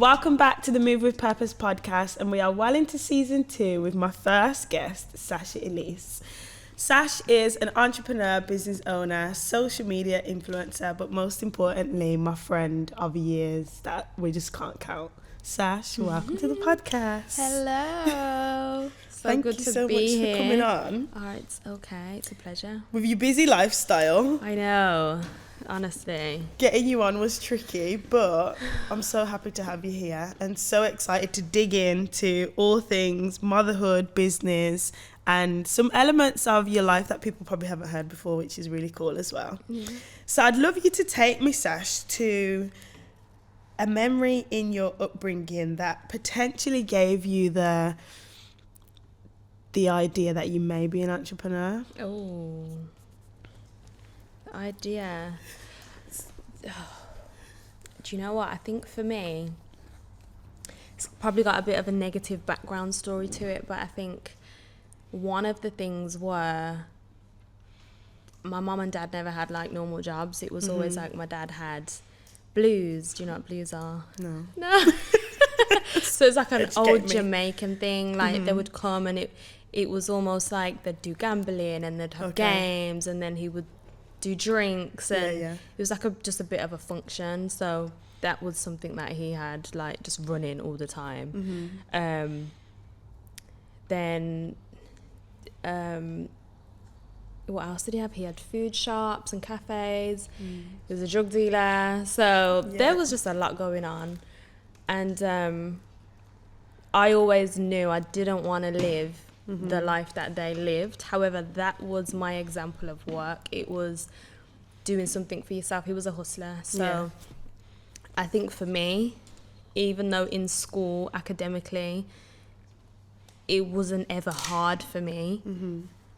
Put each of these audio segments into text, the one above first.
Welcome back to the Move with Purpose podcast, and we are well into season 2 with my first guest, Sasha Ellese. Sash is an entrepreneur, business owner, social media influencer, but most importantly, my friend of years that we just can't count. Sash, welcome to the podcast. Hello. Thank you so much for coming on. Oh, it's okay. It's a pleasure. With your busy lifestyle, I know. Honestly. getting you on was tricky, but I'm so happy to have you here and so excited to dig into all things motherhood, business, and some elements of your life that people probably haven't heard before, which is really cool as well. Mm. So I'd love you to take me, Sash, to a memory in your upbringing that potentially gave you the idea that you may be an entrepreneur. Oh. The idea. Do you know what? I think for me, it's probably got a bit of a negative background story to it, but I think one of the things were my mum and dad never had like normal jobs. It was always like my dad had blues. Do you know what blues are? No. So it's like an old me. Jamaican thing. Like they would come and it was almost like they'd do gambling and they'd have games, and then he would do drinks, and it was like just a bit of a function. So that was something that he had like just running all the time. Then what else did he have? He had food shops and cafes. He was a drug dealer. So there was just a lot going on. And I always knew I didn't want to live the life that they lived. However, that was my example of work. It was doing something for yourself. He was a hustler. So I think for me, even though in school, academically, it wasn't ever hard for me,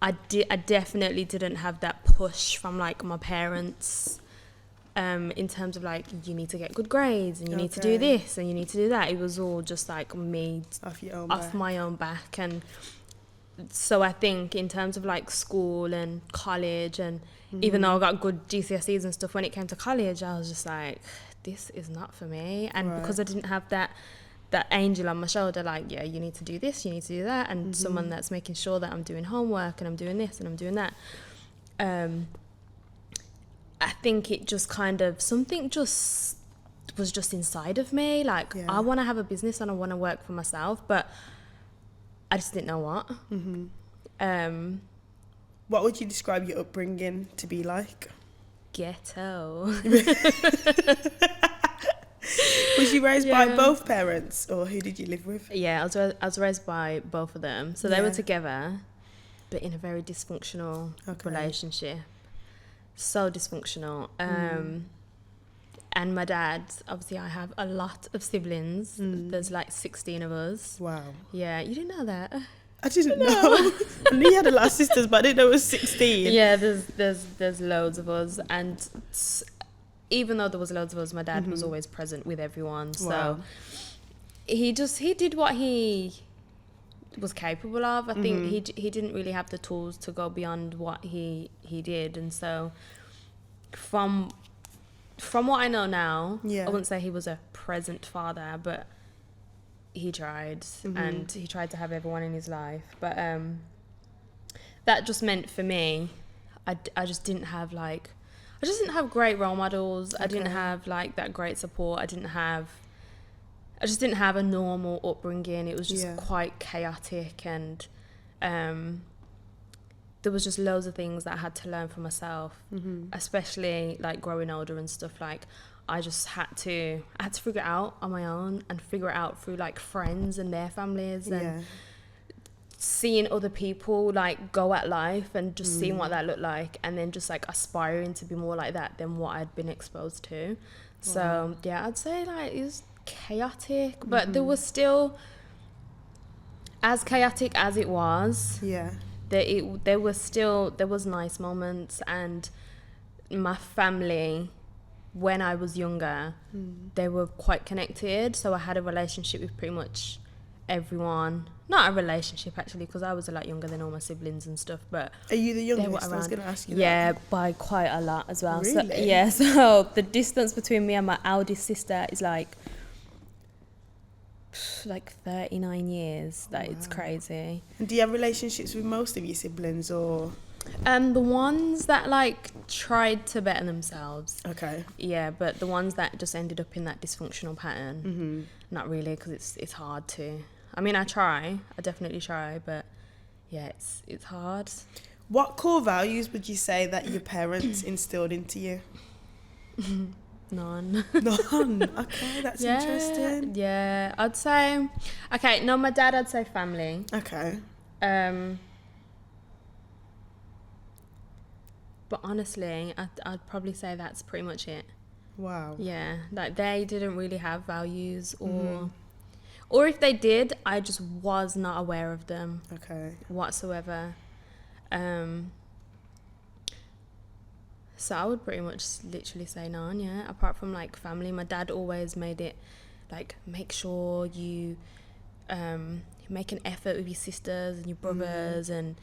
I definitely didn't have that push from like my parents in terms of like, you need to get good grades and you need to do this and you need to do that. It was all just like me off my own back. And so I think in terms of like school and college, and even though I got good GCSEs and stuff, when it came to college, I was just like, this is not for me. And because I didn't have that angel on my shoulder, like, yeah, you need to do this, you need to do that, and someone that's making sure that I'm doing homework and I'm doing this and I'm doing that, I think it just kind of, something just was just inside of me, like, I want to have a business and I want to work for myself, but I just didn't know what. What would you describe your upbringing to be like? Ghetto. Was you raised by both parents, or who did you live with? Yeah, I was raised by both of them. So they were together, but in a very dysfunctional relationship. So dysfunctional. And my dad, obviously I have a lot of siblings. There's like 16 of us. Wow. Yeah, you didn't know that? I didn't know. I knew you had a lot of sisters, but I didn't know it was 16. Yeah, there's loads of us, and even though there was loads of us, my dad was always present with everyone. So he did what he was capable of. I think he didn't really have the tools to go beyond what he did. And so from what I know now, I wouldn't say he was a present father, but he tried, and he tried to have everyone in his life. But that just meant for me, I just didn't have great role models. I didn't have like that great support. I just didn't have a normal upbringing. It was just quite chaotic, and there was just loads of things that I had to learn for myself, especially like growing older and stuff. Like I had to figure it out on my own, and figure it out through like friends and their families, and seeing other people like go at life, and just seeing what that looked like, and then just like aspiring to be more like that than what I'd been exposed to. So I'd say like it was chaotic, but there was still, as chaotic as it was, there was nice moments. And my family, when I was younger, they were quite connected, so I had a relationship with pretty much everyone. Not a relationship actually, because I was a lot younger than all my siblings and stuff, but are you the youngest? I was going to ask you that. Yeah, by quite a lot as well. Really? So the distance between me and my eldest sister is like like 39 years. That it's crazy. And do you have relationships with most of your siblings, or? The ones that like tried to better themselves. Okay. Yeah, but the ones that just ended up in that dysfunctional pattern, not really, because it's hard to. I mean, I definitely try, but yeah, it's hard. What core values would you say that your parents instilled into you? None. None. Okay, that's interesting. Yeah, I'd say. Okay, no, my dad, I'd say family. Okay. But honestly, I'd probably say that's pretty much it. Wow. Yeah, like they didn't really have values, or if they did, I just was not aware of them. Okay. Whatsoever. So I would pretty much literally say none, yeah. Apart from like family, my dad always made it like, make sure you make an effort with your sisters and your brothers, and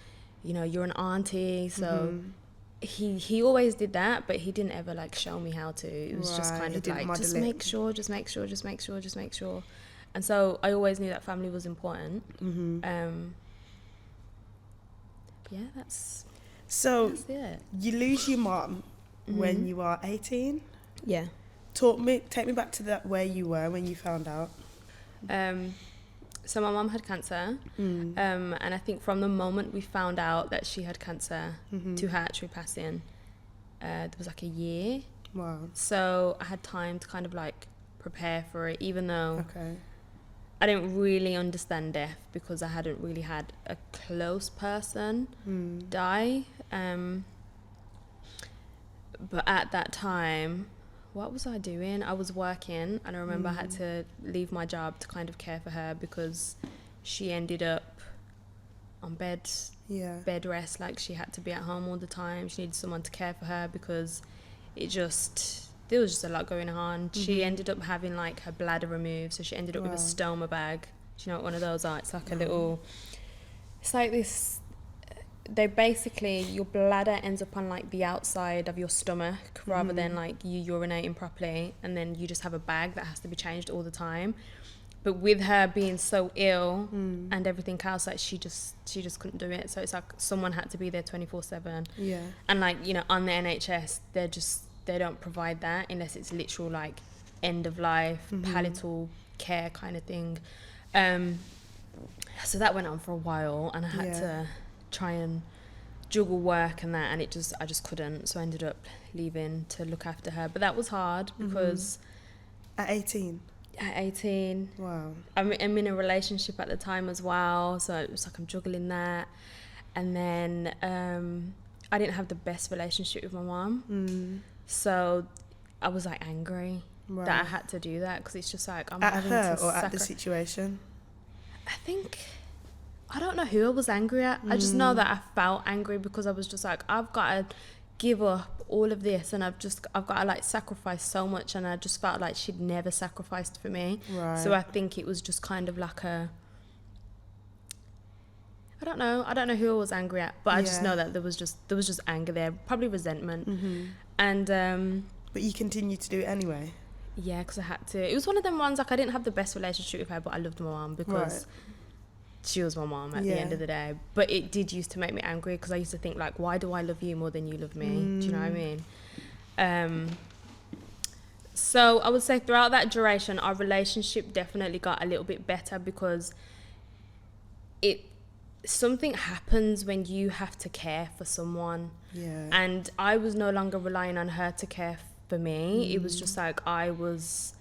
you know, you're an auntie, so he always did that, but he didn't ever like show me how to. It was just kind of like, just make sure. And so I always knew that family was important. Yeah, that's it. You lose your mom when you are 18. Yeah. Take me back to that, where you were when you found out. So my mum had cancer, and I think from the moment we found out that she had cancer to her actually passing, there was like a year. Wow. So I had time to kind of like prepare for it, even though I didn't really understand death because I hadn't really had a close person die. But at that time, what was I doing? I was working, and I remember I had to leave my job to kind of care for her because she ended up on bed rest. Like, she had to be at home all the time. She needed someone to care for her because there was just a lot going on. She ended up having like her bladder removed, so she ended up with a stoma bag. Do you know what one of those are? It's like a little, it's like this, they basically, your bladder ends up on like the outside of your stomach rather than like you urinating properly, and then you just have a bag that has to be changed all the time. But with her being so ill and everything else, like she just couldn't do it. So it's like someone had to be there 24/7. Yeah. And like, you know, on the NHS, they don't provide that unless it's literal like end of life palatal care kind of thing. So that went on for a while, and I had to try and juggle work and that, and I just couldn't. So I ended up leaving to look after her, but that was hard because at 18. Wow. I'm in a relationship at the time as well, so it was like I'm juggling that. And then I didn't have the best relationship with my mom, so I was like angry that I had to do that, because it's just like I'm at having her to or at the situation. I don't know who I was angry at. I just know that I felt angry because I was just like, I've got to give up all of this, and I've got to like sacrifice so much, and I just felt like she'd never sacrificed for me. Right. So I think it was just kind of like I don't know who I was angry at, but I just know that there was just anger there, probably resentment. And but you continued to do it anyway. Yeah, because I had to. It was one of them ones, like I didn't have the best relationship with her, but I loved my mom because she was my mom at the end of the day. But it did used to make me angry, because I used to think like, why do I love you more than you love me? Do you know what I mean? So I would say throughout that duration, our relationship definitely got a little bit better, because something happens when you have to care for someone. Yeah. And I was no longer relying on her to care for me. It was just like I was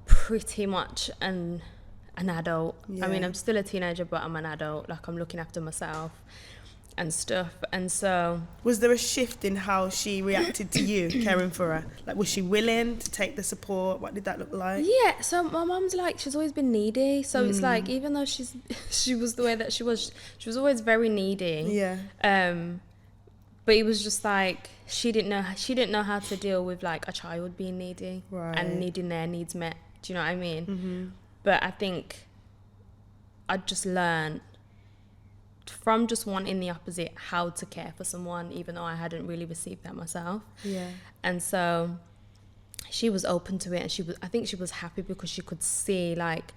pretty much an adult. I mean, I'm still a teenager, but I'm an adult. Like, I'm looking after myself and stuff. And so, was there a shift in how she reacted to you caring for her? Like, was she willing to take the support? What did that look like? Yeah, so my mum's like, she's always been needy. So it's like, even though she was the way that she was always very needy. Yeah. But it was just like, she didn't know how to deal with like a child being needy and needing their needs met. Do you know what I mean? But I think I just learned from just wanting the opposite, how to care for someone, even though I hadn't really received that myself. Yeah. And so she was open to it, and I think she was happy because she could see like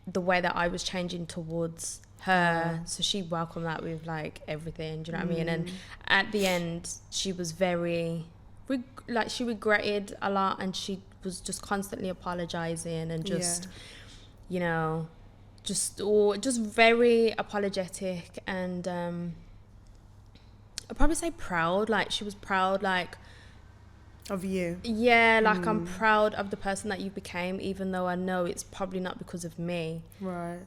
the way that I was changing towards her. So she welcomed that with like everything, do you know what I mean? And at the end, she was very, she regretted a lot, and she was just constantly apologizing and just, you know, just very apologetic. And I'd probably say proud. Like, she was proud, like, of you. Yeah, like I'm proud of the person that you became, even though I know it's probably not because of me. Right.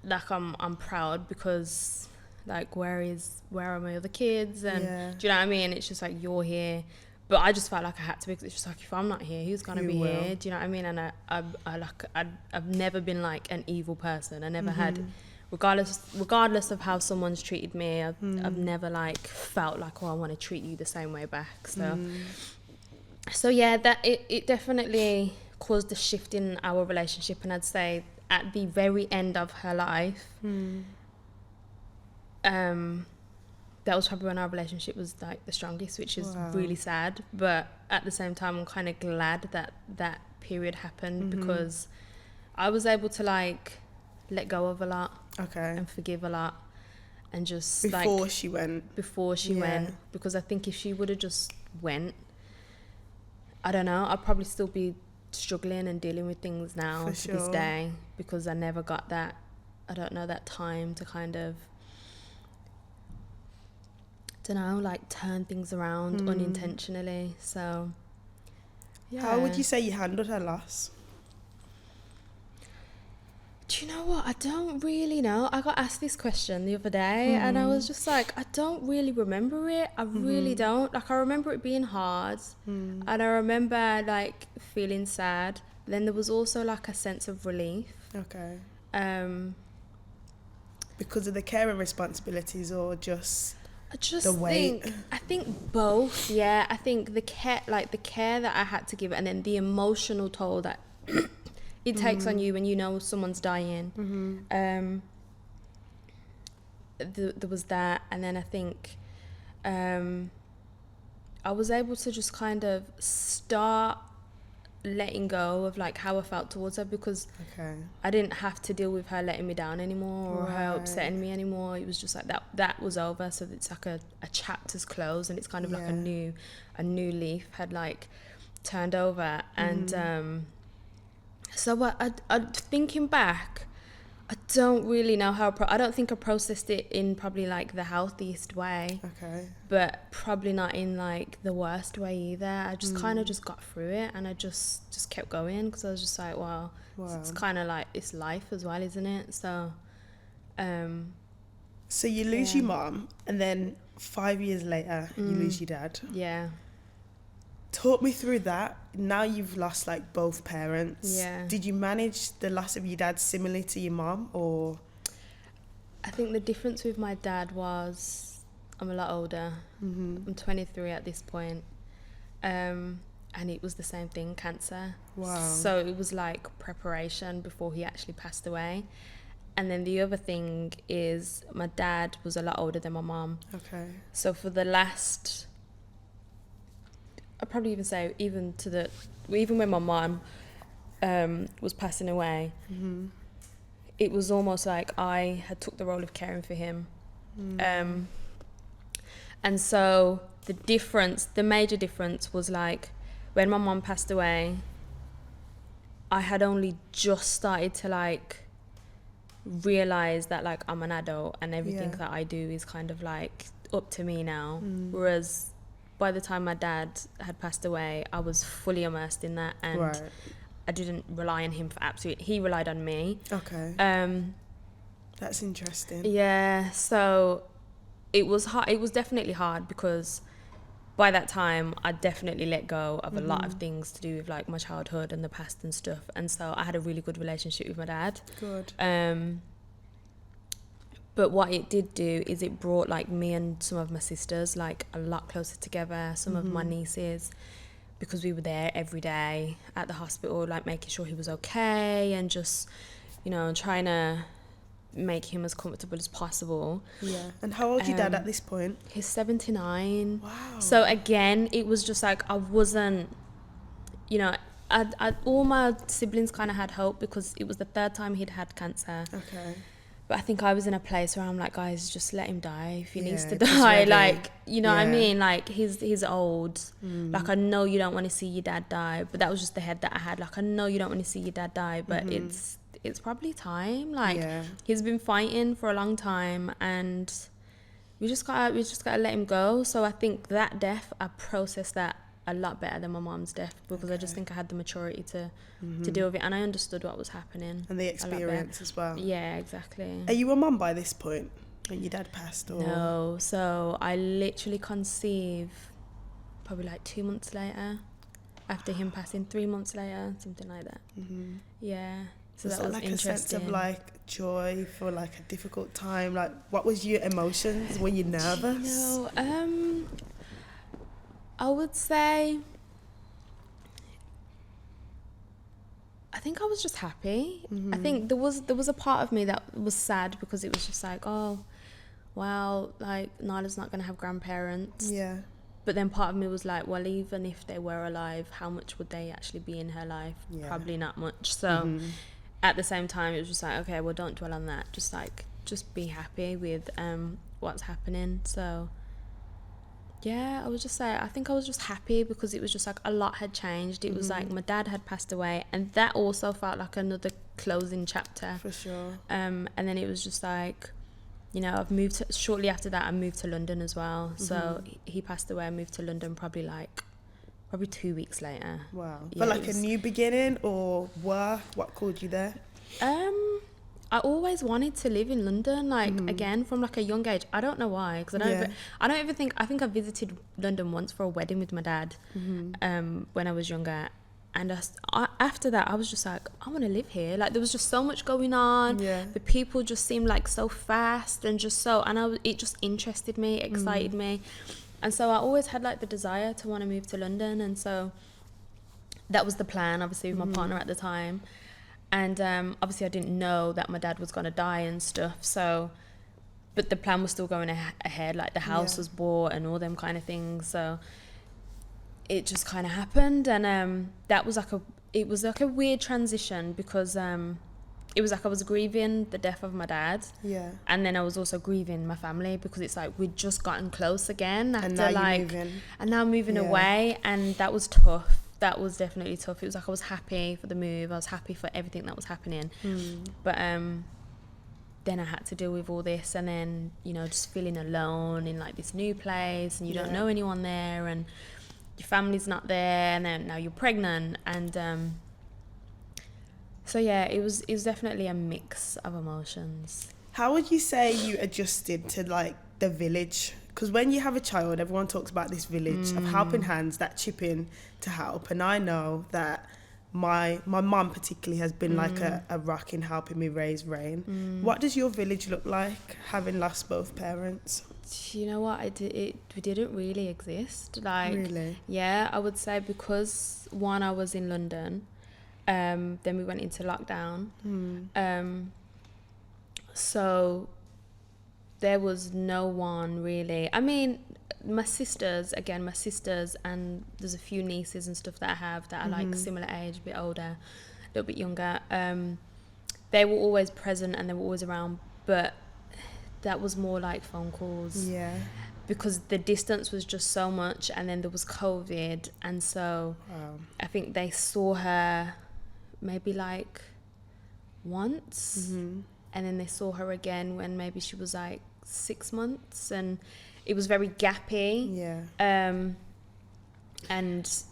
Like I'm proud because, like, where are my other kids? And do you know what I mean? It's just like, you're here. But I just felt like I had to, because it's just like, if I'm not here, who's gonna be here? Do you know what I mean? And I've never been like an evil person. I never had, regardless of how someone's treated me, I've never like felt like, oh, I want to treat you the same way back. So yeah, that it definitely caused a shift in our relationship. And I'd say at the very end of her life, that was probably when our relationship was like the strongest, which is really sad. But at the same time, I'm kind of glad that period happened, because I was able to like let go of a lot, and forgive a lot, and just before she went, because I think if she would have just went, I don't know, I'd probably still be struggling and dealing with things now to this day, because I never got that, I don't know, that time to kind of, don't know, like turn things around unintentionally. So yeah. How would you say you handled her loss? Do you know what? I don't really know. I got asked this question the other day, and I was just like, I don't really remember it. I really don't. Like, I remember it being hard, and I remember like feeling sad. Then there was also like a sense of relief. Okay. Because of the care and responsibilities, or just the weight? I think both. Yeah, I think the care that I had to give, and then the emotional toll that it takes on you when you know someone's dying. There was that, and then I think I was able to just kind of start letting go of like how I felt towards her, because I didn't have to deal with her letting me down anymore, or her upsetting me anymore. It was just like that was over. So it's like a chapter's closed, and it's kind of like a new leaf had like turned over. And so I thinking back, I don't really know how I don't think I processed it in probably like the healthiest way. But probably not in like the worst way either. I just kind of just got through it, and I just kept going, because I was just like, wow. It's kind of like, it's life as well, isn't it? So so you lose your mom, and then 5 years later you lose your dad. Talk me through that. Now you've lost like both parents. Did you manage the loss of your dad similarly to your mom, or? I think the difference with my dad was I'm a lot older. I'm 23 at this point. And it was the same thing, cancer. So it was like preparation before he actually passed away. And then the other thing is my dad was a lot older than my mom. So for the last, I'd probably even say even when my mom was passing away, it was almost like I had took the role of caring for him. And so the major difference was like, when my mom passed away, I had only just started to like realize that like I'm an adult, and everything that I do is kind of like up to me now. Whereas by the time my dad had passed away, I was fully immersed in that, and I didn't rely on him for he relied on me. That's interesting. Yeah, so it was hard. It was definitely hard, because by that time I definitely let go of a lot of things to do with like my childhood and the past and stuff, and so I had a really good relationship with my dad. But what it did do is it brought like me and some of my sisters like a lot closer together, some of my nieces, because we were there every day at the hospital, like making sure he was okay, and just, you know, trying to make him as comfortable as possible. And how old is your dad at this point? He's 79. Wow. So again, it was just like I wasn't, you know, all my siblings kind of had hope because it was the third time he'd had cancer. Okay. But I think I was in a place where I'm like, guys, just let him die if he needs to just die. ready. Like, you know what I mean? Like, he's old. Like, I know you don't want to see your dad die, but that was just the head that I had. Like, I know you don't want to see your dad die, but it's probably time. Like, he's been fighting for a long time, and we just gotta let him go. So I think that death, I processed that a lot better than my mom's death because I just think I had the maturity to deal with it, and I understood what was happening and the experience as well. Yeah, exactly. Are you a mum by this point when your dad passed? Or? No, so I literally conceived probably like 2 months later after him passing, 3 months later, something like that. Yeah, so was that was like interesting. a sense of like joy for like a difficult time? Like, what was your emotions? Were you nervous? I would say I think I was just happy. I think there was a part of me that was sad because it was just like, oh, wow, like Nyla's not going to have grandparents. Yeah. But then part of me was like, well, even if they were alive, how much would they actually be in her life? Yeah. Probably not much. So at the same time, it was just like, okay, well, don't dwell on that. Just be happy with what's happening. So yeah, I was just like, I think I was just happy because it was just like a lot had changed. It was like my dad had passed away, and that also felt like another closing chapter. For sure. And then it was just like, you know, shortly after that I moved to London as well. So he passed away, I moved to London probably 2 weeks later. Wow. Yeah, But like a new beginning or work? What called you there? I always wanted to live in London, like again from like a young age. I don't know why, because I think I visited London once for a wedding with my dad when I was younger, and after that I was just like, I want to live here. Like, there was just so much going on. The people just seemed like so fast and just so, and it just interested me, excited me, and so I always had like the desire to want to move to London, and so that was the plan, obviously, with my partner at the time. And obviously I didn't know that my dad was going to die and stuff, so, but the plan was still going ahead, like the house was bought and all them kind of things, so it just kind of happened. And that was it was like a weird transition because it was like I was grieving the death of my dad, and then I was also grieving my family because it's like we'd just gotten close again after and now moving away, and that was tough. That was definitely tough. It was like I was happy for the move. I was happy for everything that was happening. But then I had to deal with all this, and then, you know, just feeling alone in like this new place, and you don't know anyone there, and your family's not there, and then now you're pregnant, and so yeah, it was definitely a mix of emotions. How would you say you adjusted to like the village? Because when you have a child, everyone talks about this village of helping hands that chip in to help. And I know that my mum particularly has been like a rock in helping me raise Rain. What does your village look like, having lost both parents? You know what, it didn't really exist. Like, really? Yeah, I would say because one, I was in London, then we went into lockdown. So there was no one really. I mean, my sisters, and there's a few nieces and stuff that I have that are like similar age, a bit older, a little bit younger. They were always present and they were always around, but that was more like phone calls. Yeah. Because the distance was just so much, and then there was COVID, and so I think they saw her maybe like once, and then they saw her again when maybe she was like 6 months, and it was very gappy. And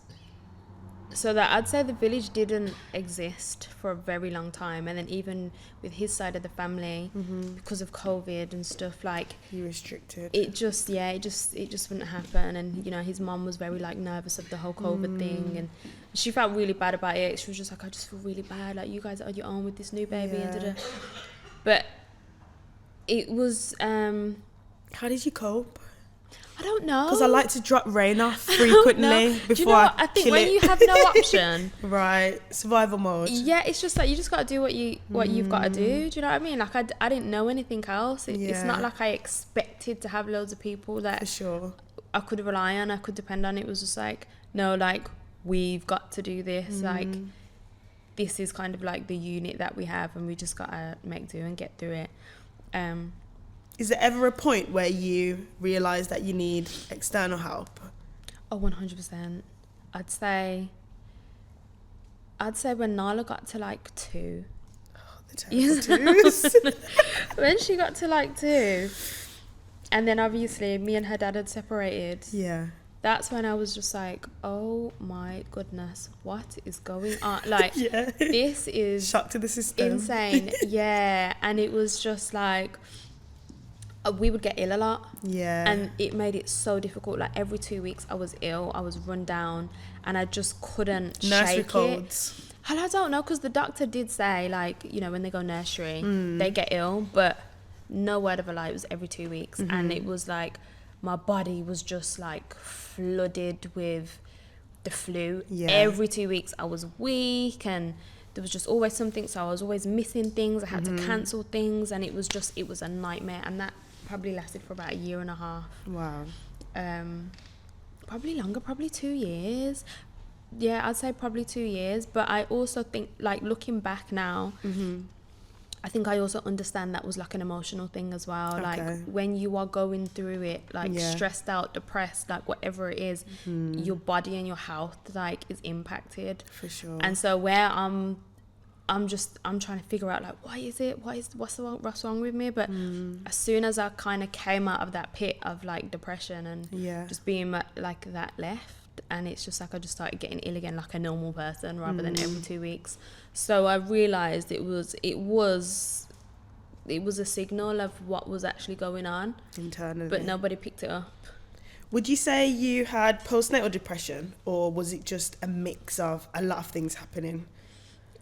so that I'd say the village didn't exist for a very long time, and then even with his side of the family, because of COVID and stuff, like you restricted. It just wouldn't happen. And you know, his mum was very like nervous of the whole COVID thing, and she felt really bad about it. She was just like, I just feel really bad, like you guys are on your own with this new baby, and da-da. But it was how did you cope? I don't know, because I like to drop Rain off frequently before. Do you know what? I think when you have no option, right, survival mode. Yeah, it's just like you just got to do what you've got to do. Do you know what I mean? Like I didn't know anything else. It's not like I expected to have loads of people that for sure I could rely on, I could depend on. It was just like, no, like we've got to do this. Like, this is kind of like the unit that we have, and we just gotta make do and get through it. Is there ever a point where you realise that you need external help? Oh, 100%. I'd say when Nala got to like 2. Oh, the terrible twos. When she got to like 2, and then obviously me and her dad had separated. Yeah. That's when I was just like, oh my goodness, what is going on? Like, this is shock to the system. Insane. Yeah. And it was just like, we would get ill a lot. Yeah. And it made it so difficult. Like, every 2 weeks I was ill, I was run down, and I just couldn't nursery shake colds. it. And I don't know, because the doctor did say, like, you know, when they go nursery, they get ill, but no word of a lie, it was every 2 weeks. And it was like, my body was just like flooded with the flu. Every 2 weeks I was weak, and there was just always something, so I was always missing things. I had to cancel things, and it was a nightmare. And that probably lasted for about 1.5 years. Wow. Probably longer, probably 2 years. Yeah, I'd say probably 2 years. But I also think, like, looking back now, I think I also understand that was like an emotional thing as well. Okay. Like, when you are going through it, like stressed out, depressed, like whatever it is, your body and your health like is impacted. For sure. And so where I'm trying to figure out, like, what's wrong with me? But as soon as I kind of came out of that pit of like depression and just being like that left, and it's just like I just started getting ill again like a normal person rather than every 2 weeks. So I realized it was a signal of what was actually going on internally, but nobody picked it up. Would you say you had postnatal depression, or was it just a mix of a lot of things happening?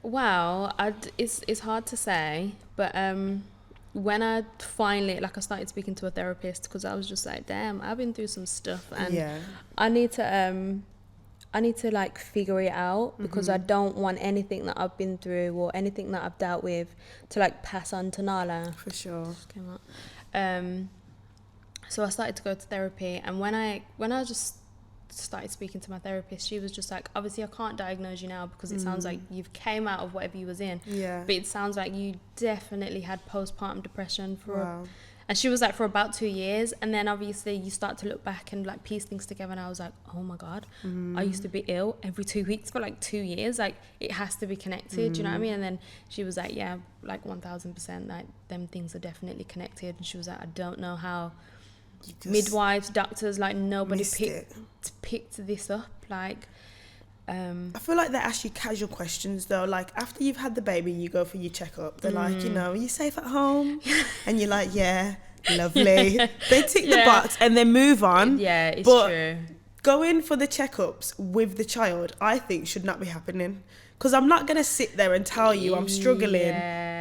Well, it's hard to say, but when I finally, like, I started speaking to a therapist, because I was just like, damn, I've been through some stuff, and I need to like figure it out, because I don't want anything that I've been through or anything that I've dealt with to like pass on to Nala. For sure. Just came out. So I started to go to therapy, and when I just started speaking to my therapist, she was just like, obviously I can't diagnose you now, because it sounds like you've came out of whatever you was in, but it sounds like you definitely had postpartum depression and she was like, for about 2 years. And then obviously you start to look back and like piece things together, and I was like, oh my god, I used to be ill every 2 weeks for like 2 years, like it has to be connected. Do you know what I mean? And then she was like, yeah, like 1000%, like them things are definitely connected. And she was like, I don't know how midwives, doctors, like nobody picked this up. Like I feel like they ask you casual questions though, like after you've had the baby, you go for your checkup, they're like, you know, are you safe at home? And you're like, yeah, lovely. They tick the box and they move on. Yeah, it's true. Going for the checkups with the child, I think, should not be happening, because I'm not going to sit there and tell you I'm struggling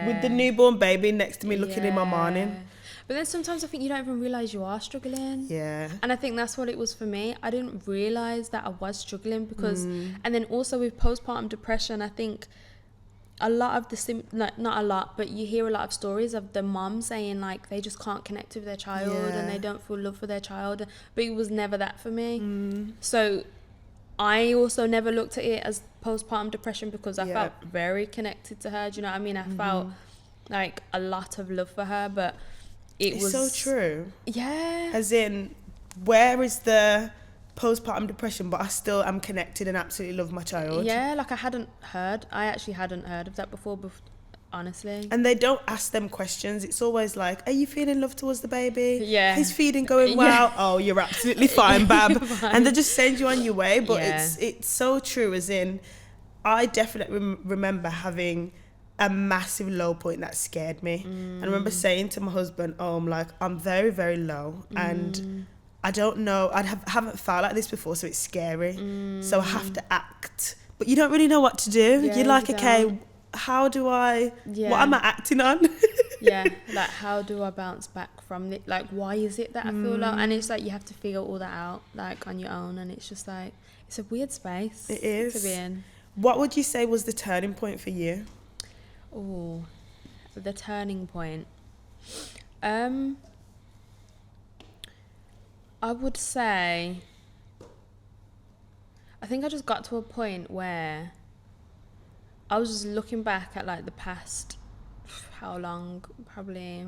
with the newborn baby next to me looking in my morning. But then sometimes I think you don't even realise you are struggling. Yeah. And I think that's what it was for me. I didn't realise that I was struggling, because... And then also with postpartum depression, I think a lot of not a lot, but you hear a lot of stories of the mom saying, like, they just can't connect with their child and they don't feel love for their child. But it was never that for me. So I also never looked at it as postpartum depression, because I felt very connected to her. Do you know what I mean? I felt like a lot of love for her, but... It's so true. Yeah. As in, where is the postpartum depression, but I still am connected and absolutely love my child? Yeah, like I actually hadn't heard of that before, honestly. And they don't ask them questions. It's always like, are you feeling love towards the baby? Yeah. Is feeding going well? Oh, you're absolutely fine, bab. And they just send you on your way. But it's so true, as in, I definitely remember having a massive low point that scared me. And I remember saying to my husband, I'm very, very low, and I don't know, haven't felt like this before, so it's scary. So I have to act, but you don't really know what to do. You're like, okay, how do I, what am I acting on? Like, how do I bounce back from it? Like, why is it that I feel low? And it's like, you have to figure all that out, like, on your own. And it's just like, it's a weird space it is to be in. What would you say was the turning point for you? Oh, the turning point. I would say, I think I just got to a point where I was just looking back at like the past, how long, probably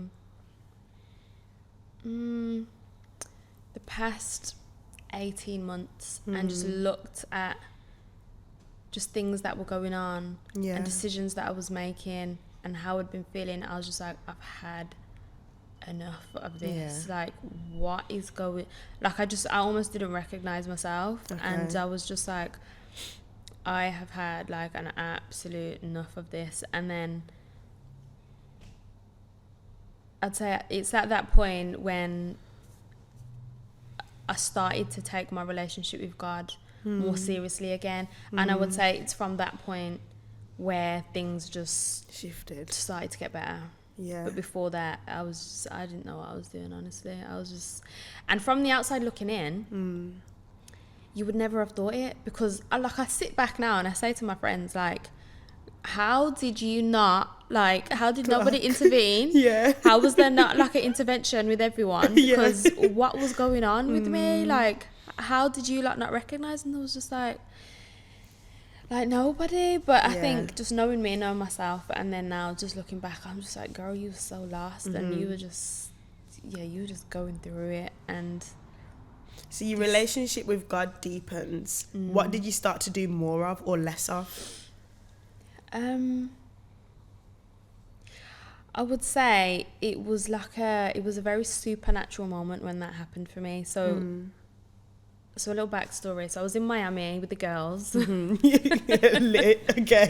the past 18 months, and just looked at just things that were going on and decisions that I was making and how I'd been feeling. I was just like, I've had enough of this. Like, what is going, like, I almost didn't recognize myself. And I was just like, I have had like an absolute enough of this. And then I'd say it's at that point when I started to take my relationship with God more seriously again. And I would say it's from that point where things just started to get better. But before that, I didn't know what I was doing, honestly. And from the outside looking in, you would never have thought it, because I sit back now and I say to my friends, like, how did nobody intervene? How was there not like an intervention with everyone? Because what was going on with me? Like, how did you like not recognize? And I was just like nobody. But I think just knowing me, knowing myself, and then now just looking back, I'm just like, girl, you were so lost, and you were just going through it. And so your relationship with God deepens. What did you start to do more of or less of? I would say it was a very supernatural moment when that happened for me. So a little backstory. So I was in Miami with the girls. Okay,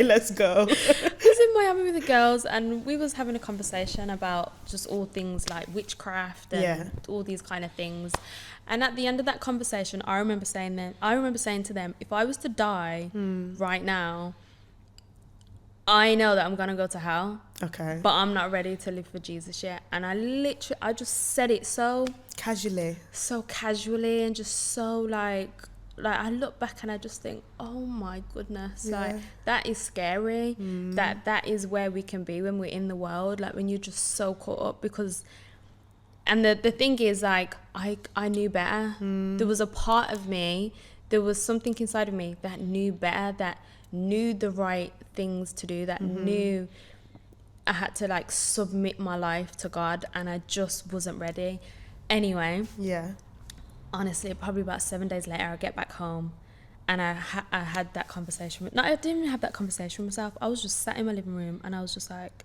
let's go. I was in Miami with the girls, and we was having a conversation about just all things like witchcraft and all these kind of things. And at the end of that conversation, I remember saying to them, if I was to die right now, I know that I'm going to go to hell. Okay. But I'm not ready to live for Jesus yet. And I just said it so casually, and just so like I look back and I just think, oh my goodness, like that is scary. That is where we can be when we're in the world, like when you're just so caught up. Because, and the thing is, like, I knew better. There was a part of me, there was something inside of me that knew better, that knew the right things to do, that knew I had to like submit my life to God, and I just wasn't ready. Anyway, honestly, probably about 7 days later, I get back home, and I had that conversation I didn't even have that conversation with myself. I was just sat in my living room, and I was just like,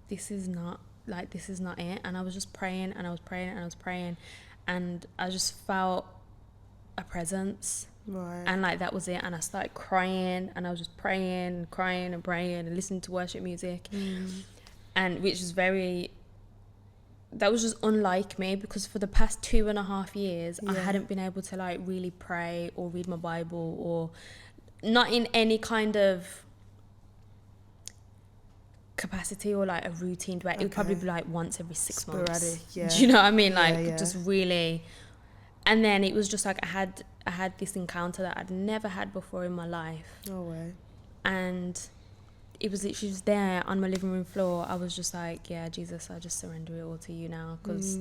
this is not it. And I was just praying, and I was praying, and I was praying, and I just felt a presence. Right. And like that was it. And I started crying, and I was just praying and crying and praying and listening to worship music, and which was that was just unlike me, because for the past 2.5 years I hadn't been able to like really pray or read my Bible, or not in any kind of capacity or like a routine way. It would probably be like once every 6 months. Do you know what I mean? Like just really. And then it was just like I had this encounter that I'd never had before in my life. No way. And it was literally just there on my living room floor. I was just like, yeah, Jesus, I just surrender it all to you now, because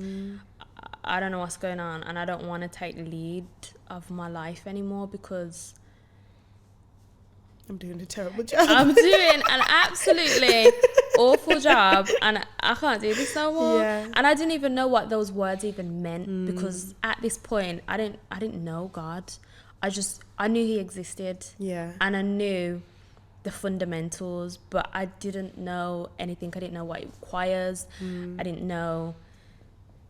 I don't know what's going on, and I don't want to take the lead of my life anymore, because I'm doing a terrible job. I'm doing an absolutely awful job, and I can't do this no more. And I didn't even know what those words even meant, because at this point I didn't know God. I knew he existed, and I knew the fundamentals, but I didn't know anything. I didn't know what it requires. I didn't know,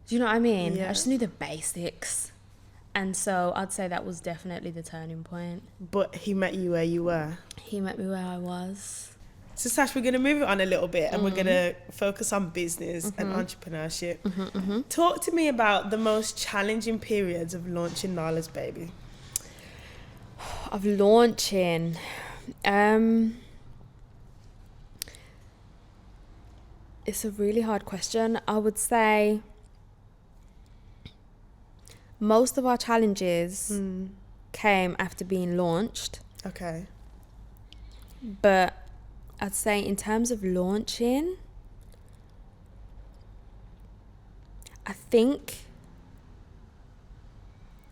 do you know what I mean? I just knew the basics. And so I'd say that was definitely the turning point. But he met you where you were. He met me where I was. So Sash, we're going to move it on a little bit, and we're going to focus on business and entrepreneurship. Talk to me about the most challenging periods of launching Nala's baby. Of launching, it's a really hard question. I would say most of our challenges came after being launched. Okay. But I'd say in terms of launching, I think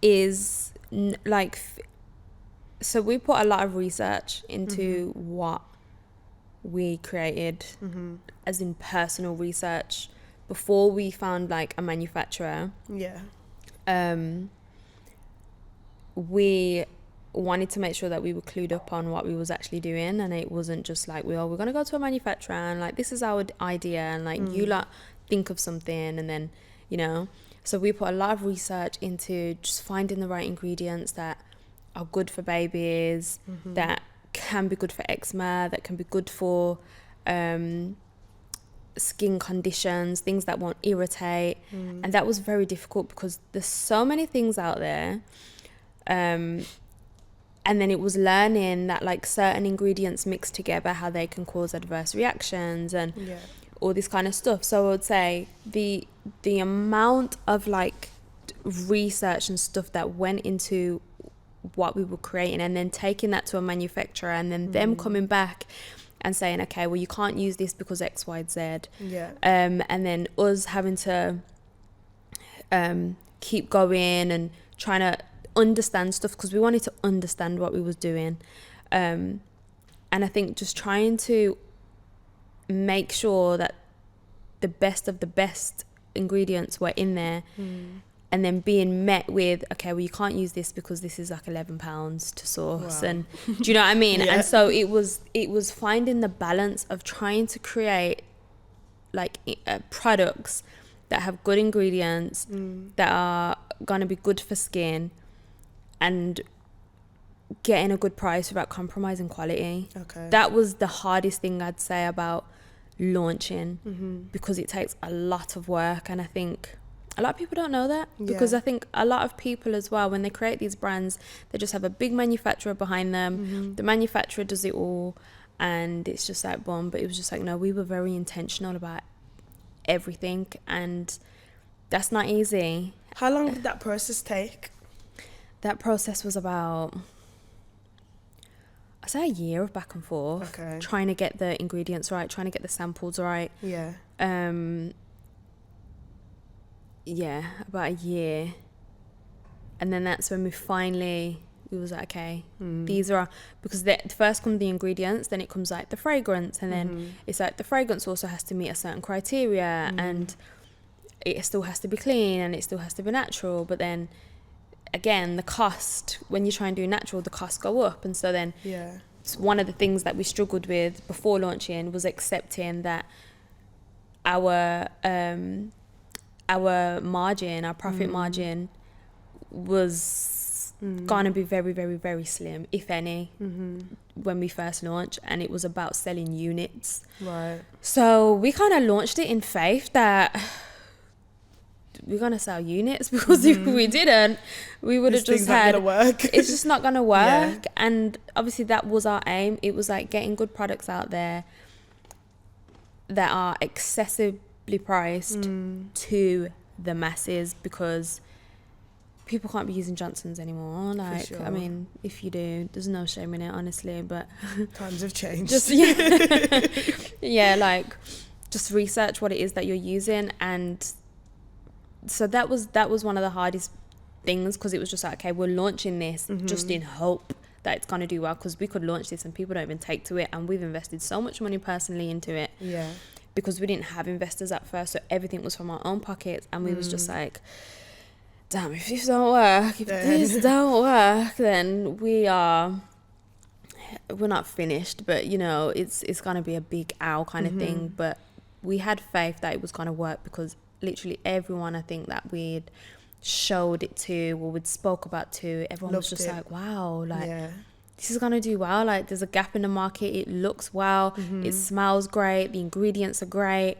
is So we put a lot of research into what we created, as in personal research, before we found like a manufacturer. We wanted to make sure that we were clued up on what we was actually doing, and it wasn't just like, we're going to go to a manufacturer and like, this is our idea, and like you lot think of something, and then, you know. So we put a lot of research into just finding the right ingredients that are good for babies, that can be good for eczema, that can be good for skin conditions, things that won't irritate. And that was very difficult because there's so many things out there. And then it was learning that like certain ingredients mixed together, how they can cause adverse reactions and all this kind of stuff. So I would say the amount of like research and stuff that went into what we were creating, and then taking that to a manufacturer, and then them coming back and saying, okay, well, you can't use this because X, Y, Z. And then us having to keep going and trying to understand stuff, because we wanted to understand what we was doing. And I think just trying to make sure that the best of the best ingredients were in there, and then being met with, okay, well, you can't use this because this is like £11 to source. Wow. And do you know what I mean? And so it was finding the balance of trying to create like products that have good ingredients, that are going to be good for skin, and getting a good price without compromising quality. That was the hardest thing I'd say about launching, because it takes a lot of work. And I think a lot of people don't know that, because I think a lot of people as well, when they create these brands, they just have a big manufacturer behind them. The manufacturer does it all, and it's just like boom. But it was just like, no, we were very intentional about everything, and that's not easy. How long did that process take? That process was about, I'd say, a year of back and forth, trying to get the ingredients right, trying to get the samples right. About a year. And then that's when we was like, okay, these are, because first come the ingredients, then it comes like the fragrance, and then it's like the fragrance also has to meet a certain criteria, and it still has to be clean, and it still has to be natural. But then again, the cost, when you try and do natural, the costs go up. And so then one of the things that we struggled with before launching was accepting that our margin, our profit margin, was gonna be very, very, very slim, if any, when we first launched. And it was about selling units. So we kind of launched it in faith that we're gonna sell units, because if we didn't, we would have just had, it's just not gonna work. And obviously that was our aim. It was like getting good products out there that are accessibly priced to the masses, because people can't be using Johnson's anymore. Like, I mean, if you do, there's no shame in it, honestly. But times have changed. Just like just research what it is that you're using. And so that was one of the hardest things, because it was just like, okay, we're launching this just in hope that it's going to do well, because we could launch this and people don't even take to it, and we've invested so much money personally into it, because we didn't have investors at first, so everything was from our own pockets. And we was just like, damn, if this don't work, then we're not finished. But you know, it's going to be a big owl kind of thing. But we had faith that it was going to work, because literally everyone I think that we'd showed it to, or we'd spoke about to, everyone was just like, wow, like this is gonna do well. Like, there's a gap in the market, it looks well, it smells great, the ingredients are great,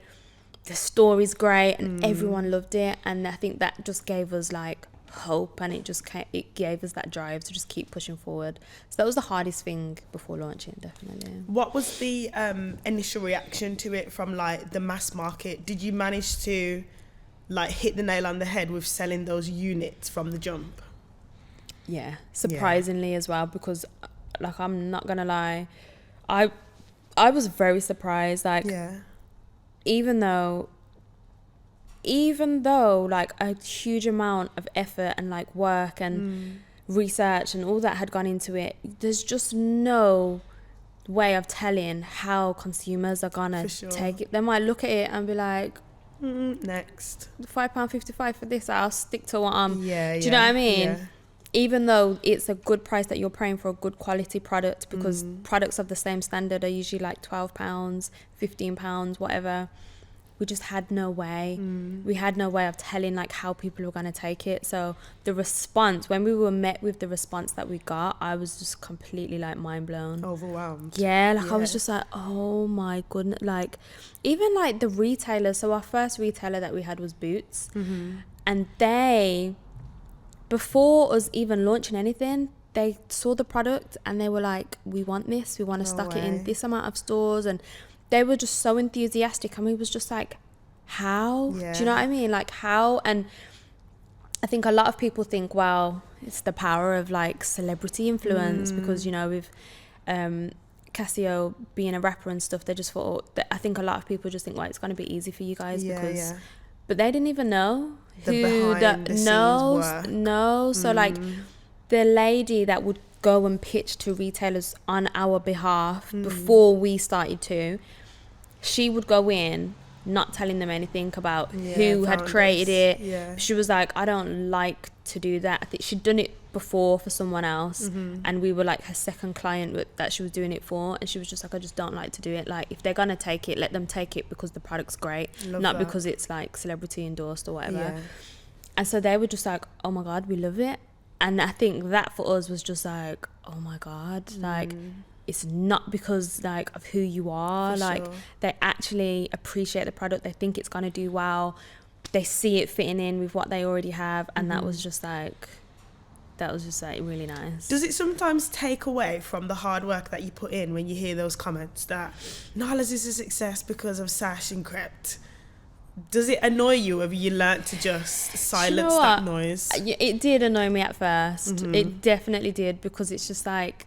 the story's great, and everyone loved it. And I think that just gave us like hope, and it gave us that drive to just keep pushing forward. So that was the hardest thing before launching, definitely. What was the initial reaction to it from like the mass market? Did you manage to like hit the nail on the head with selling those units from the jump? Yeah, surprisingly as well, because like, I'm not gonna lie, I was very surprised. Like, even though like a huge amount of effort and like work and research and all that had gone into it, there's just no way of telling how consumers are gonna take it. They might look at it and be like, next, £5.55 for this, I'll stick to what I'm. Do you know what I mean? Even though it's a good price that you're paying for a good quality product, because products of the same standard are usually like £12, £15, whatever. We just had no way. We had no way of telling like how people were going to take it. So the response, when we were met with the response that we got, I was just completely like mind blown. Overwhelmed. Yeah, like I was just like, oh my goodness. Like even like the retailers. So our first retailer that we had was Boots. And they, before us even launching anything, they saw the product and they were like, we want this. We want to stock it in this amount of stores. And they were just so enthusiastic, and we was just like, how? Do you know what I mean? Like, how? And I think a lot of people think, well, it's the power of like celebrity influence, because, you know, with Casio being a rapper and stuff, they just thought that, I think a lot of people just think, well, it's going to be easy for you guys because, but they didn't even know who So like the lady that would go and pitch to retailers on our behalf before we started to, she would go in not telling them anything about who had created it. She was like, I don't like to do that. I think she'd done it before for someone else, and we were like her second client that she was doing it for, and she was just like, I just don't like to do it. Like, if they're gonna take it, let them take it because the product's great, not because it's like celebrity endorsed or whatever. And so they were just like, oh my god, we love it. And I think that for us was just like, oh my god, like it's not because like of who you are, like they actually appreciate the product, they think it's going to do well, they see it fitting in with what they already have, and that was just like really nice. Does it sometimes take away from the hard work that you put in when you hear those comments that Nala's is a success because of Sash and Crept? Does it annoy you, or have you learnt to just silence that noise? It did annoy me at first. It definitely did, because it's just like,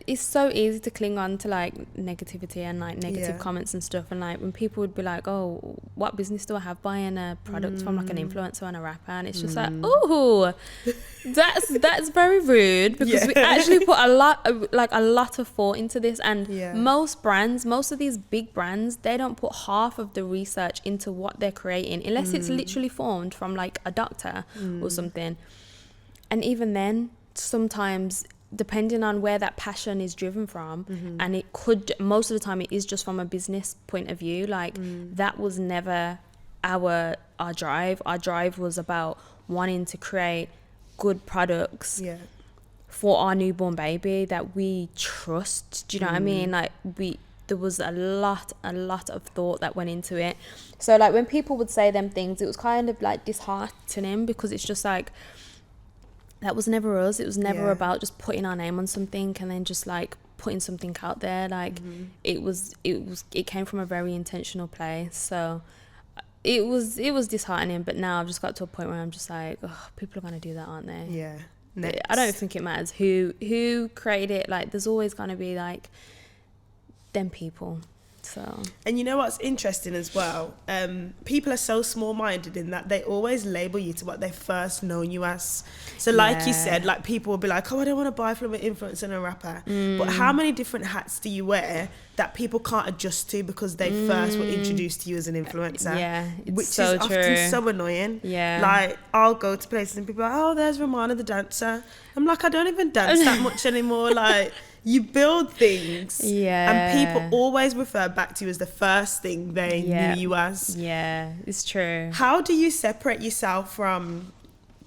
it's so easy to cling on to like negativity and like negative comments and stuff, and like when people would be like, oh, what business do I have buying a product from like an influencer and a rapper, and it's just like, oh, that's very rude, because we actually put a lot of thought into this, and most of these big brands, they don't put half of the research into what they're creating unless it's literally formed from like a doctor or something. And even then, sometimes, depending on where that passion is driven from, and it could, most of the time it is just from a business point of view, like that was never our drive. Our drive was about wanting to create good products for our newborn baby that we trust. Do you know what I mean? Like there was a lot of thought that went into it. So like when people would say them things, it was kind of like disheartening, because it's just like, that was never us. It was never about just putting our name on something and then just like putting something out there. Like it came from a very intentional place. So it was disheartening, but now I've just got to a point where I'm just like, oh, people are going to do that, aren't they? Yeah. Next. I don't think it matters who created it. Like there's always going to be like them people. So. And you know what's interesting as well? People are so small-minded in that they always label you to what they've first known you as. So like you said, like people will be like, oh, I don't want to buy from an influencer and a rapper. But how many different hats do you wear that people can't adjust to because they first were introduced to you as an influencer? Yeah, it's which so is true. often so annoying. Yeah. Like I'll go to places and people are like, oh, there's Romanah the dancer. I'm like, I don't even dance that much anymore. Like, you build things, and people always refer back to you as the first thing they knew you as. Yeah, it's true. How do you separate yourself from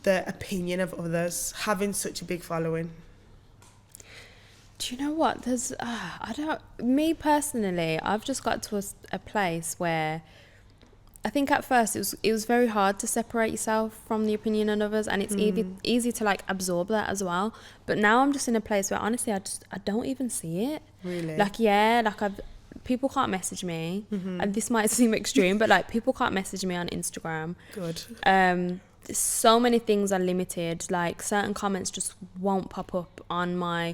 the opinion of others, having such a big following? Do you know what? There's, me personally, I've just got to a place where I think at first it was very hard to separate yourself from the opinion of others, and it's easy to like absorb that as well. But now I'm just in a place where honestly I don't even see it. Really? Like people can't message me, and this might seem extreme, but like people can't message me on Instagram. Good. So many things are limited. Like certain comments just won't pop up on my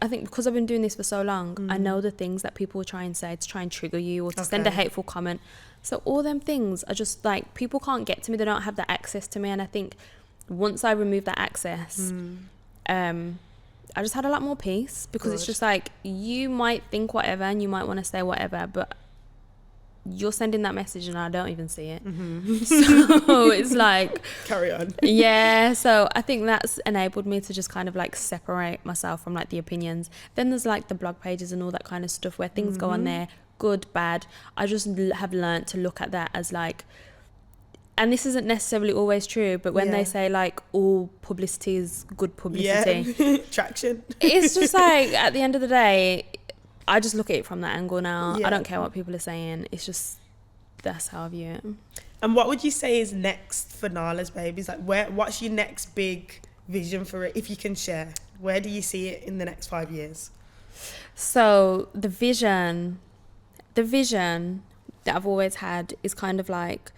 I think because I've been doing this for so long, I know the things that people will try and say to try and trigger you, or to send a hateful comment. So all them things are just like, people can't get to me. They don't have the access to me. And I think once I removed that access, I just had a lot more peace, because it's just like, you might think whatever and you might want to say whatever, but you're sending that message and I don't even see it. So it's like, carry on. Yeah, so I think that's enabled me to just kind of like separate myself from like the opinions. Then there's like the blog pages and all that kind of stuff where things go on there, good, bad. I just have learned to look at that as like, and this isn't necessarily always true, but when they say like all publicity is good publicity, traction, it's just like, at the end of the day, I just look at it from that angle now. I don't care what people are saying. It's just, that's how I view it. And what would you say is next for Nala's Babies? Like, what's your next big vision for it, if you can share? Where do you see it in the next 5 years? So the vision that I've always had is kind of like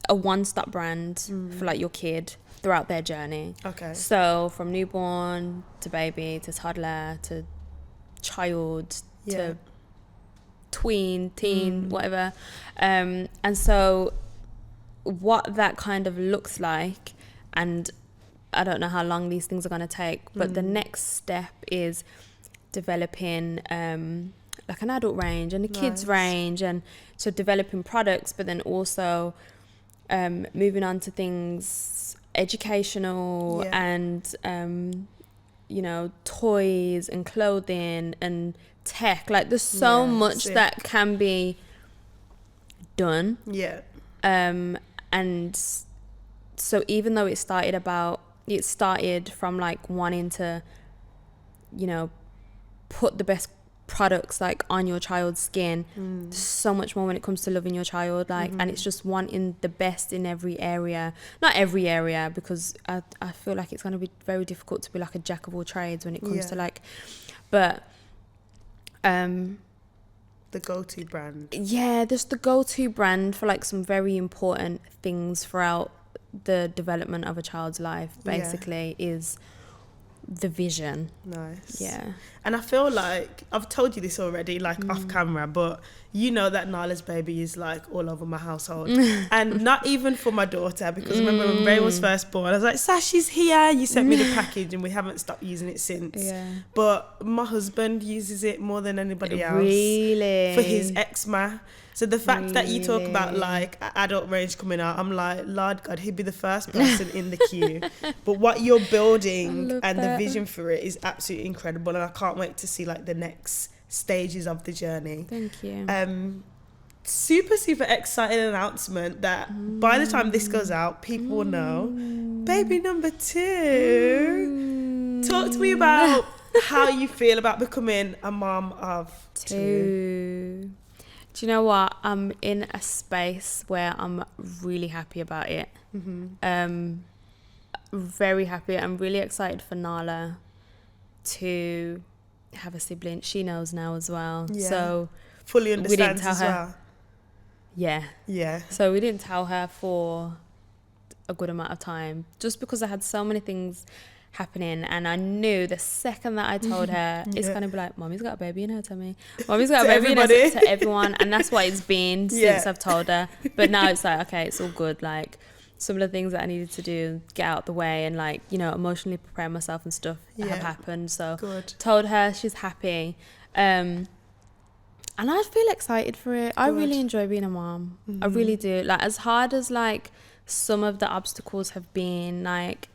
a one-stop brand for like your kid throughout their journey. Okay. So from newborn to baby to toddler to child to tween, teen, whatever. And so what that kind of looks like, and I don't know how long these things are going to take, but the next step is developing like an adult range and a kids range, and so developing products, but then also moving on to things educational and you know, toys and clothing and tech. Like there's so much that can be done. And so even though it started from like wanting to, you know, put the best products like on your child's skin, there's so much more when it comes to loving your child, like and it's just wanting the best in every area. Not every area, because I feel like it's going to be very difficult to be like a jack of all trades when it comes to like, but the go-to brand. Just the go-to brand for like some very important things throughout the development of a child's life basically is the vision. And I feel like I've told you this already, like off camera, but you know that Nala's Baby is like all over my household. And not even for my daughter, because remember when Ray was first born, I was like, Sash is here, you sent me the package, and we haven't stopped using it since. But my husband uses it more than anybody else. Really? For his eczema. So the fact that you talk about like adult range coming out, I'm like, Lord God, he'd be the first person in the queue. But what you're building and the vision for it is absolutely incredible, and I can't wait to see like the next stages of the journey. Thank you. Super exciting announcement that by the time this goes out, people will know. Baby number 2. Talk to me about how you feel about becoming a mom of 2. Do you know what? I'm in a space where I'm really happy about it. Very happy. I'm really excited for Nala to have a sibling. She knows now as well. So fully understands as well. So we didn't tell her for a good amount of time, just because I had so many things happening, and I knew the second that I told her it's gonna be like, Mommy's got a baby in her tummy, Mommy's got a baby in her, to everyone. And that's what it's been since I've told her. But now it's like, okay, it's all good. Like some of the things that I needed to do, get out the way, and like, you know, emotionally prepare myself and stuff have happened. So told her, she's happy, and I feel excited for it. I really enjoy being a mom. I really do. Like, as hard as like some of the obstacles have been, like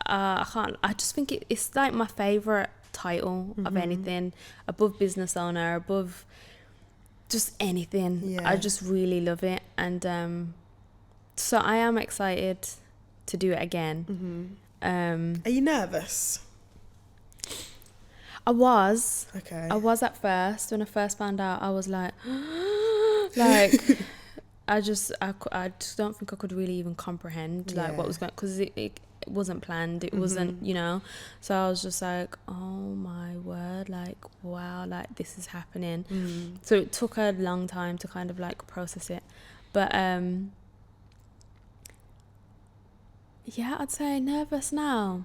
I just think it's like my favorite title of anything, above business owner, above just anything. I just really love it, and so I am excited to do it again. Are you nervous? I was at first. When I first found out, I was like like I just don't think I could really even comprehend like what was going, because it wasn't planned, it wasn't, you know. So I was just like, oh my word, like wow, like this is happening. So it took a long time to kind of like process it, but I'd say nervous now.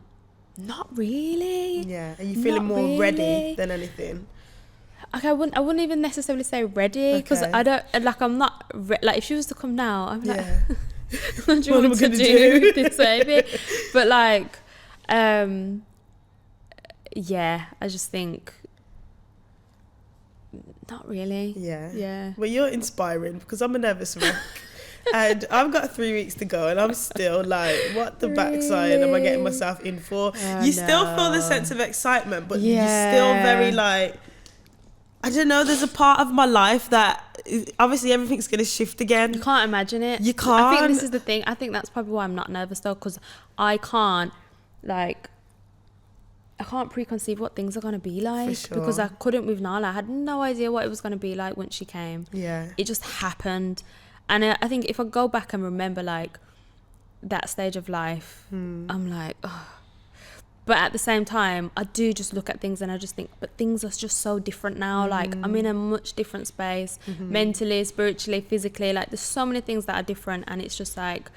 Not really. Are you feeling more ready than anything? Okay, I wouldn't even necessarily say ready, because I don't, like, I'm not like, if she was to come now, I'm like what do you want to do with this baby? But like, yeah, I just think, not really. Yeah. Well, you're inspiring because I'm a nervous wreck. And I've got 3 weeks to go and I'm still like, what the backside am I getting myself in for? You still feel the sense of excitement, but you're still very like, I don't know, there's a part of my life that obviously everything's going to shift again. You can't imagine it. You can't. I think this is the thing. I think that's probably why I'm not nervous though, because I can't preconceive what things are going to be like. For sure. Because I couldn't with Nala. I had no idea what it was going to be like when she came. Yeah. It just happened. And I think if I go back and remember like that stage of life, I'm like, oh. But at the same time, I do just look at things and I just think, but things are just so different now. Like I'm in a much different space, mentally, spiritually, physically. Like there's so many things that are different, and it's just like,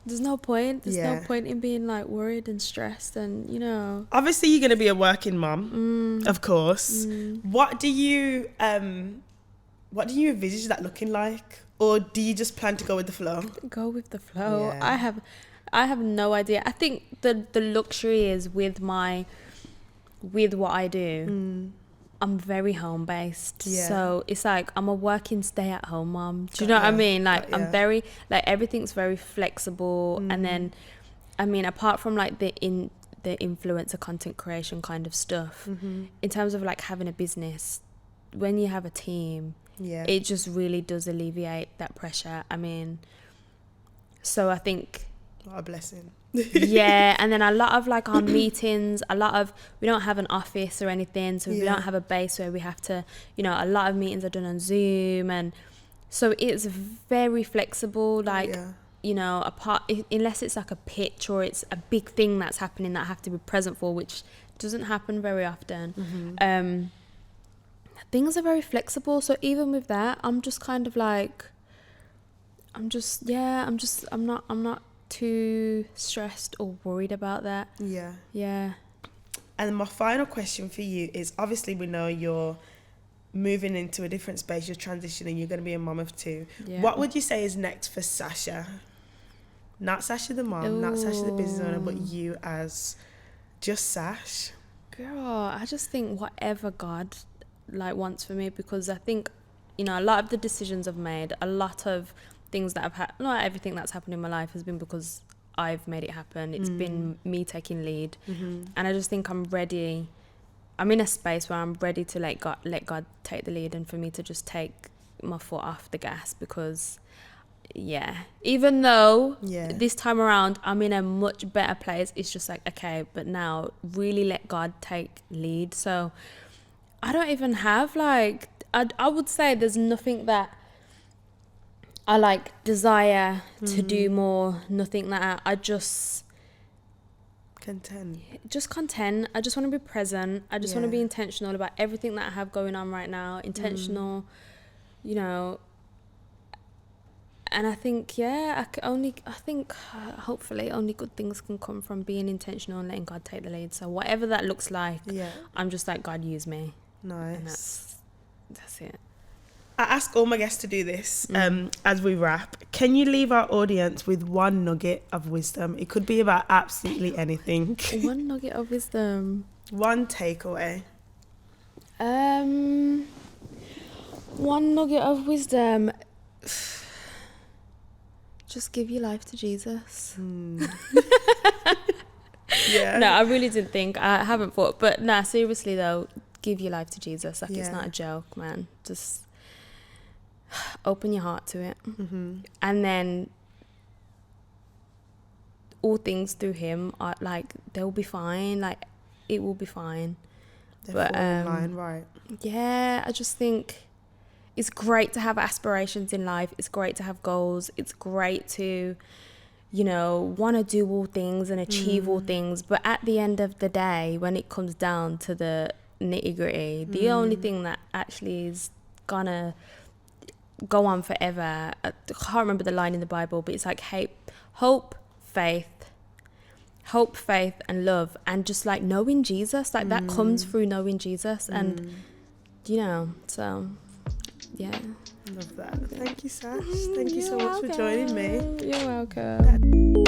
there's no point. There's no point in being like worried and stressed, and you know. Obviously, you're going to be a working mum, of course. What do you envisage that looking like, or do you just plan to go with the flow? Go with the flow. Yeah. I have no idea. I think the luxury is with what I do. I'm very home based, so it's like I'm a working stay at home mom. Do you know what I mean? Like I'm very like everything's very flexible, and then I mean apart from like the influencer content creation kind of stuff, in terms of like having a business, when you have a team, it just really does alleviate that pressure. I mean, so I think what a blessing. Yeah, and then a lot of like our meetings, we don't have an office or anything, so we don't have a base where we have to, you know, a lot of meetings are done on Zoom, and so it's very flexible, like you know, unless it's like a pitch or it's a big thing that's happening that I have to be present for, which doesn't happen very often. Things are very flexible, so even with that, I'm just kind of like, I'm not too stressed or worried about that. Yeah. And my final question for you is, obviously we know you're moving into a different space, you're transitioning, you're going to be a mom of 2. What would you say is next for Sasha? Not Sasha the mom, not Sasha the business owner, but you as just Sash. Girl, I just think whatever God like wants for me, because I think, you know, a lot of the decisions I've made, a lot of things that I've had, not everything that's happened in my life has been because I've made it happen. It's been me taking lead, and I just think I'm ready. I'm in a space where I'm ready to let God take the lead, and for me to just take my foot off the gas, because even though this time around I'm in a much better place, it's just like, okay, but now really let God take lead. So I don't even have like, I would say there's nothing that I like desire to do more, nothing that I just content. I just want to be present. I just want to be intentional about everything that I have going on right now. Intentional, you know. And I think, hopefully only good things can come from being intentional and letting God take the lead. So whatever that looks like, I'm just like, God, use me. Nice. And that's it. I ask all my guests to do this as we wrap. Can you leave our audience with one nugget of wisdom? It could be about absolutely anything. One nugget of wisdom. One takeaway. One nugget of wisdom. Just give your life to Jesus. No, I really didn't think. I haven't thought. But seriously though, give your life to Jesus. Like, it's not a joke, man. Just open your heart to it. And then all things through him are like, they'll be fine. Like, it will be fine. They're fall in line, right? Yeah, I just think it's great to have aspirations in life. It's great to have goals. It's great to, you know, want to do all things and achieve all things. But at the end of the day, when it comes down to the nitty gritty, the only thing that actually is gonna go on forever, I can't remember the line in the Bible, but it's like hope, faith, and love, and just like knowing Jesus, like that comes through knowing Jesus. And you know, so Love that. Thank you, Sash. Thank you so much for joining me. You're welcome.